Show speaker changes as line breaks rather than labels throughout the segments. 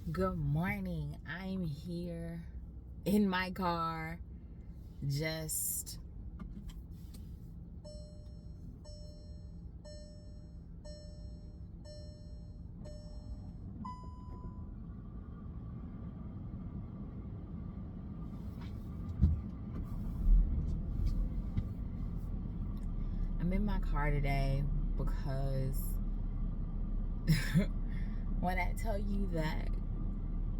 Good morning. I'm here in my car, just I'm in my car today because when I tell you that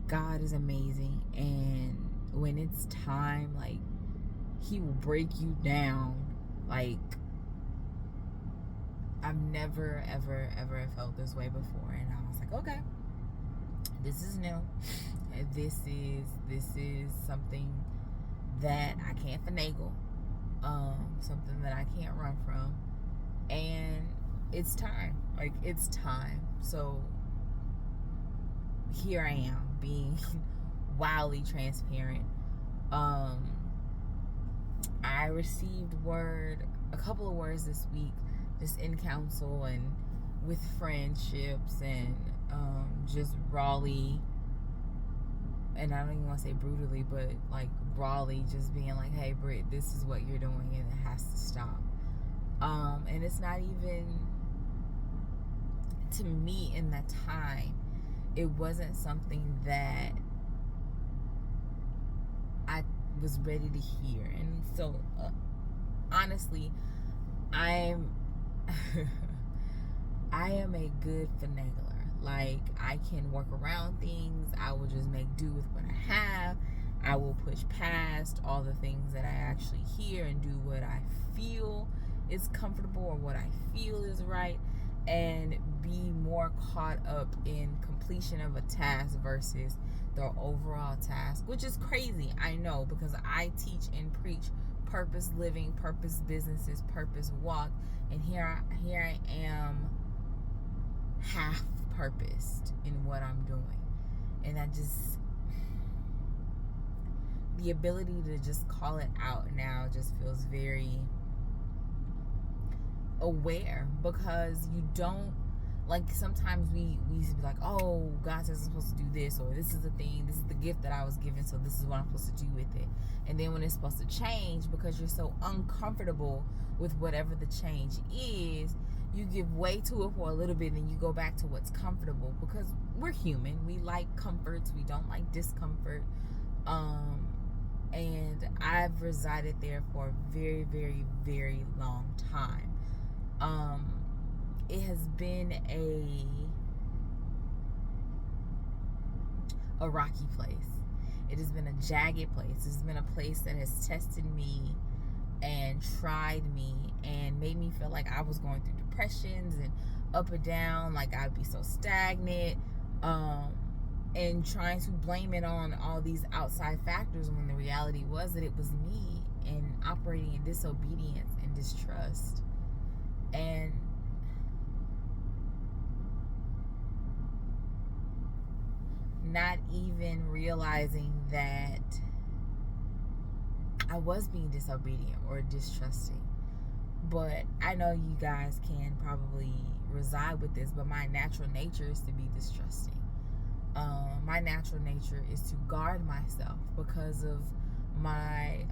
God is amazing, and when it's time, like, He will break you down. Like, I've never, ever felt this way before, and I was like, okay, this is new. This is something that I can't finagle, something that I can't run from, and it's time. Like, it's time. So here I am, being wildly transparent. I received a couple of words this week, just in counsel and with friendships, and just rawly, and I don't even want to say brutally, but like rawly, just being like, hey Britt, this is what you're doing and it has to stop. And it's not even, to me in that time, it wasn't something that I was ready to hear. And so honestly, I am a good finagler. Like, I can work around things. I will just make do with what I have. I will push past all the things that I actually hear and do what I feel is comfortable or what I feel is right, and be more caught up in completion of a task versus the overall task, which is crazy, I know, because I teach and preach purpose living, purpose businesses, purpose walk, and here I am, half purposed in what I'm doing. And the ability to just call it out now just feels very aware, because you don't, like, sometimes we used to be like, oh, God says I'm supposed to do this, or this is the thing, this is the gift that I was given, so this is what I'm supposed to do with it. And then when it's supposed to change, because you're so uncomfortable with whatever the change is, you give way to it for a little bit, and then you go back to what's comfortable, because we're human. We like comforts. We don't like discomfort. And I've resided there for a very, very, very long time. It has been a rocky place. It has been a jagged place. It's been a place that has tested me and tried me and made me feel like I was going through depressions and up and down, like I'd be so stagnant, and trying to blame it on all these outside factors, when the reality was that it was me, and operating in disobedience and distrust, and not even realizing that I was being disobedient or distrusting. But I know you guys can probably reside with this, but my natural nature is to be distrusting. My natural nature is to guard myself because of my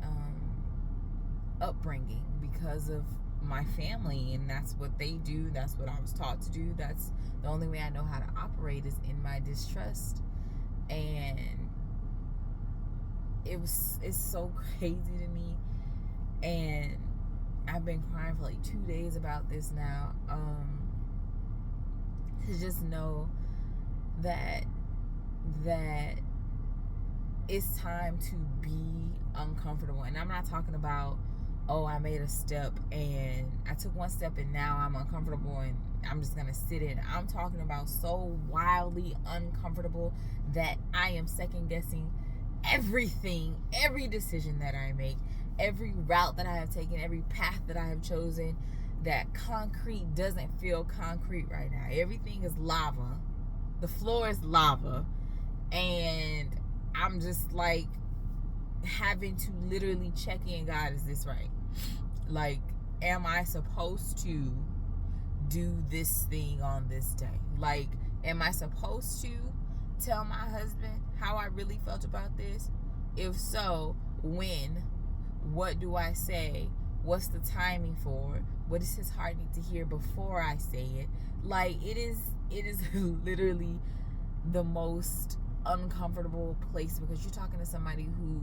upbringing, because of my family, and that's what they do. That's what I was taught to do. That's the only way I know how to operate, is in my distrust. And it's so crazy to me, and I've been crying for like 2 days about this now, to just know that it's time to be uncomfortable. And I'm not talking about, oh, I made a step and I took one step and now I'm uncomfortable and I'm just gonna sit in. I'm talking about so wildly uncomfortable that I am second guessing everything, every decision that I make, every route that I have taken, every path that I have chosen. That concrete doesn't feel concrete right now. Everything is lava. The floor is lava. And I'm just like having to literally check in, God, is this right? Like, am I supposed to do this thing on this day? Like, am I supposed to tell my husband how I really felt about this? If so, when? What do I say? What's the timing for it? What does his heart need to hear before I say it? Like, it is literally the most uncomfortable place, because you're talking to somebody who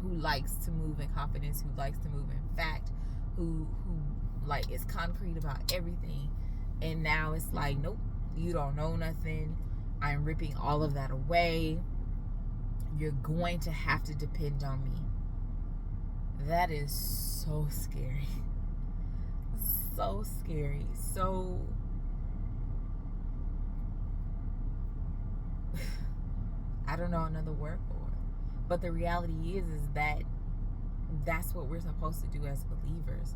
likes to move in confidence, who likes to move in fact, who like is concrete about everything. And now it's like, nope, you don't know nothing. I'm ripping all of that away. You're going to have to depend on me. That is so scary. So scary. So I don't know another word for it. But the reality is that that's what we're supposed to do as believers.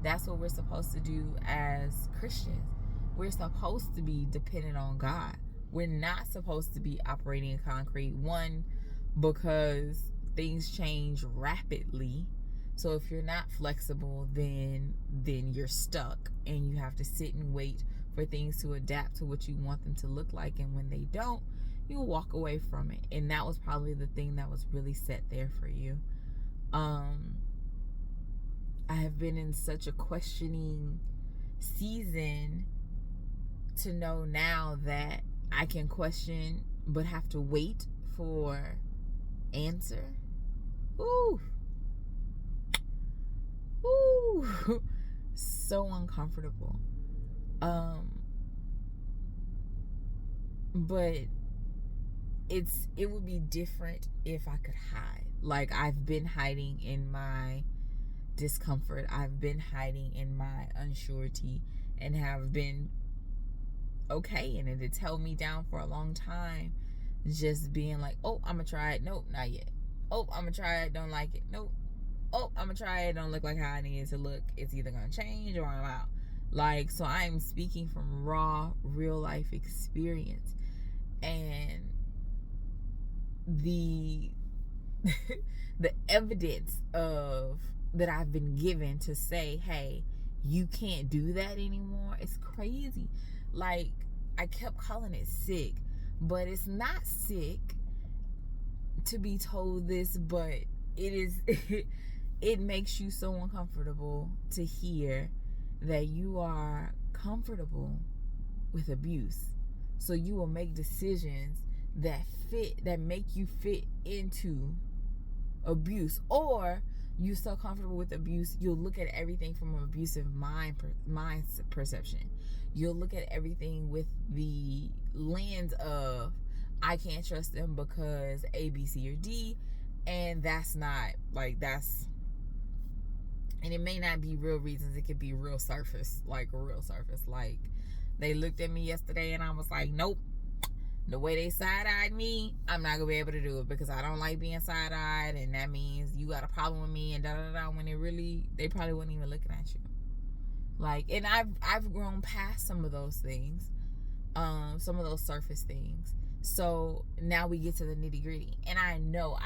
That's what we're supposed to do as Christians. We're supposed to be dependent on God. We're not supposed to be operating in concrete. One, because things change rapidly. So if you're not flexible, then you're stuck, and you have to sit and wait for things to adapt to what you want them to look like. And when they don't, you walk away from it. And that was probably the thing that was really set there for you. I have been in such a questioning season to know now that I can question but have to wait for answer. Ooh. Ooh. So uncomfortable. But it would be different if I could hide. Like, I've been hiding in my discomfort. I've been hiding in my unsurety, and have been okay in it. It's held me down for a long time. Just being like, oh, I'm gonna try it. Nope, not yet. Oh, I'm gonna try it. Don't like it. Nope. Oh, I'm gonna try it. Don't look like how I need it to look. It's either gonna change or I'm out. Like, so I'm speaking from raw, real life experience. And the the evidence of that I've been given to say, hey, you can't do that anymore, it's crazy. Like, I kept calling it sick, but it's not sick to be told this, but it is it makes you so uncomfortable to hear that you are comfortable with abuse. So you will make decisions that make you fit into abuse, or you're so comfortable with abuse, you'll look at everything from an abusive mind perception. You'll look at everything with the lens of, I can't trust them because A, B, C, or D, and that's not, like, that's, and it may not be real reasons, it could be real surface. Like, they looked at me yesterday and I was like, nope. The way they side-eyed me, I'm not gonna be able to do it because I don't like being side-eyed, and that means you got a problem with me, and da-da-da, when they probably weren't even looking at you. Like, and I've grown past some of those things, some of those surface things. So now we get to the nitty-gritty. And I know,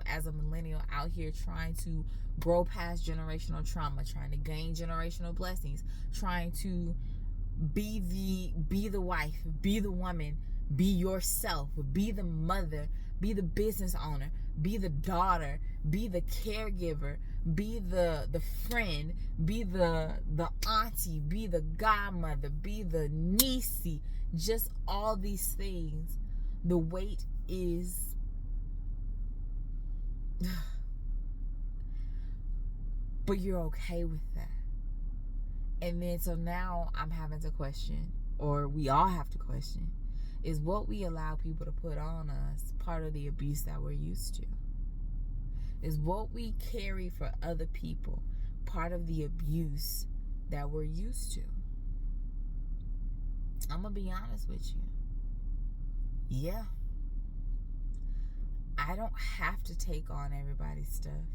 as a millennial out here trying to grow past generational trauma, trying to gain generational blessings, trying to be the wife, be the woman, be yourself, be the mother, be the business owner, be the daughter, be the caregiver, be the friend, be the auntie, be the godmother, be the niecey, just all these things. The weight is but you're okay with that. And then, so now I'm having to question, or we all have to question, is what we allow people to put on us part of the abuse that we're used to? Is what we carry for other people part of the abuse that we're used to? I'm going to be honest with you. Yeah. I don't have to take on everybody's stuff.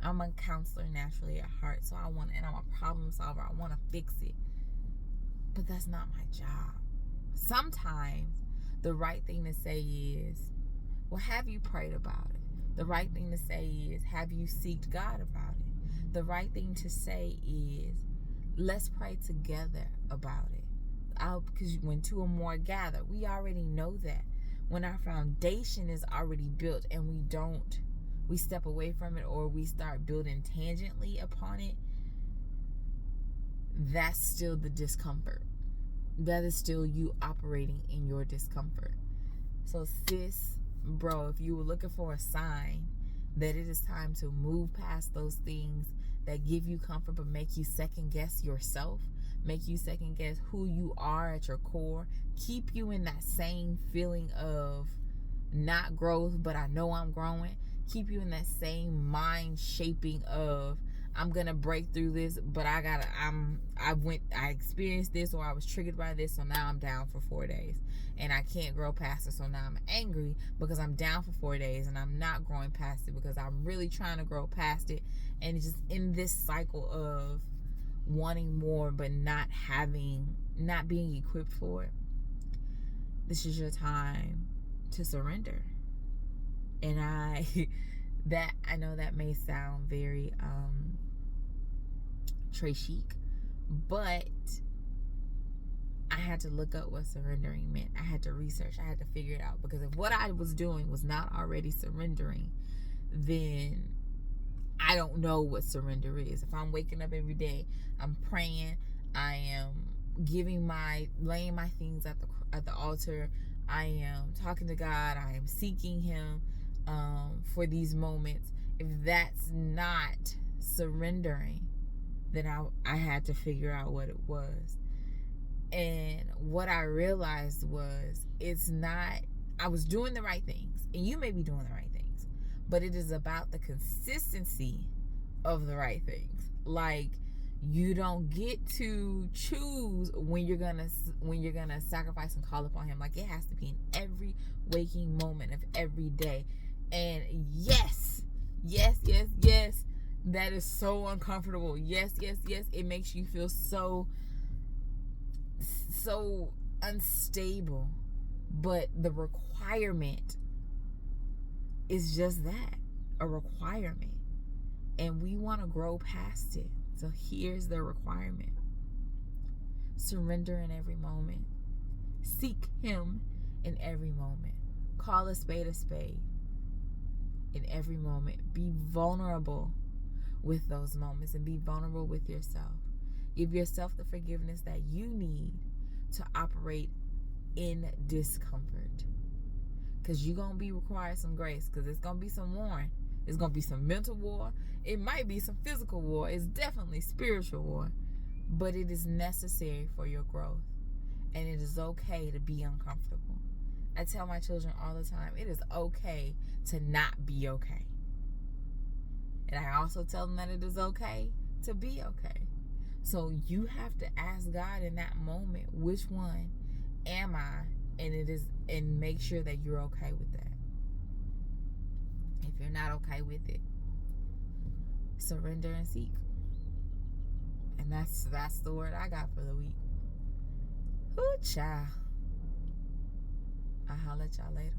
I'm a counselor naturally at heart, so and I'm a problem solver. I want to fix it. But that's not my job. Sometimes the right thing to say is, well, have you prayed about it? The right thing to say is, have you sought God about it? The right thing to say is, let's pray together about it. Because when two or more gather, we already know that. when our foundation is already built and we step away from it, or we start building tangentially upon it, that's still the discomfort. That is still you operating in your discomfort. So sis, bro, if you were looking for a sign that it is time to move past those things that give you comfort but make you second guess yourself, make you second guess who you are at your core, keep you in that same feeling of not growth, but I know I'm growing, keep you in that same mind shaping of I'm gonna break through this, but I experienced this, or I was triggered by this, so now I'm down for 4 days and I can't grow past it, so now I'm angry because I'm down for 4 days and I'm not growing past it because I'm really trying to grow past it. And it's just in this cycle of wanting more but not being equipped for it. This is your time to surrender. And I know that may sound very très chic, but I had to look up what surrendering meant. I had to research. I had to figure it out, because if what I was doing was not already surrendering, then I don't know what surrender is. If I'm waking up every day, I'm praying, I am laying my things at the altar, I am talking to God, I am seeking Him for these moments. If that's not surrendering, then I had to figure out what it was. And what I realized was, I was doing the right things, and you may be doing the right things, but it is about the consistency of the right things. Like, you don't get to choose when you're gonna sacrifice and call upon Him. Like, it has to be in every waking moment of every day. And yes, that is so uncomfortable. Yes, it makes you feel so unstable. But the requirement is just that, a requirement. And we want to grow past it. So here's the requirement. Surrender in every moment. Seek Him in every moment. Call a spade in every moment. Be vulnerable with those moments, and be vulnerable with yourself. Give yourself the forgiveness that you need to operate in discomfort. Because you're going to be required some grace, because it's going to be some warring. It's going to be some mental war. It might be some physical war. It's definitely spiritual war. But it is necessary for your growth. And it is okay to be uncomfortable. I tell my children all the time, it is okay to not be okay. And I also tell them that it is okay to be okay. So you have to ask God in that moment, which one am I? And make sure that you're okay with that. If you're not okay with it, surrender and seek. And that's the word I got for the week. Ooh, child. I'll holler at y'all later.